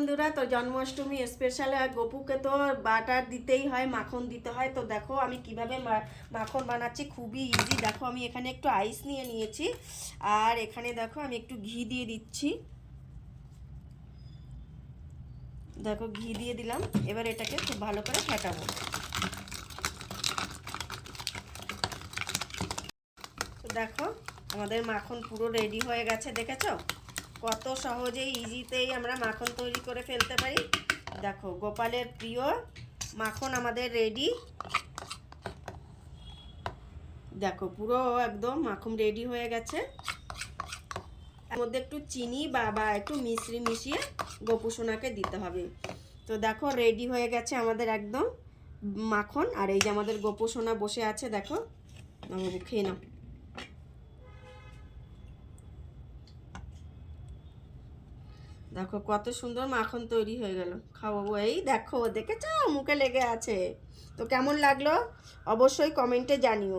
বন্ধুরা, তো জন্মাষ্টমী স্পেশাল গপুকে তো বাটার দিতেই হয়, মাখন দিতে হয়। তো দেখো আমি কিভাবে মাখন বানাচ্ছি, খুবই ইজি। দেখো আমি এখানে একটু আইস নিয়ে নিয়েছি, আর এখানে দেখো আমি একটু ঘি দিয়ে দিচ্ছি। দেখো ঘি দিয়ে দিলাম। এবার এটাকে খুব ভালো করে ফেটাবো। তো দেখো আমাদের মাখন পুরো রেডি হয়ে গেছে, দেখেছো কত সহজেই ইজিতেই আমরা মাখন তৈরি করে ফেলতে পারি। দেখো গোপালের প্রিয় মাখন আমাদের রেডি। দেখো পুরো একদম মাখন রেডি হয়ে গেছে। এর মধ্যে একটু চিনি বা একটু মিশ্রি মিশিয়ে গোপু সোনাকে দিতে হবে। তো দেখো রেডি হয়ে গেছে আমাদের একদম মাখন। আর এই যে আমাদের গোপু সোনা বসে আছে, দেখো বাবু খেয়ে নাও। দেখো কত সুন্দর মাখন তৈরি হয়ে গেল। খাওয়াবো, এই দেখো দেখেছো মুখে লেগে আছে। তো কেমন লাগলো অবশ্যই কমেন্টে জানিও।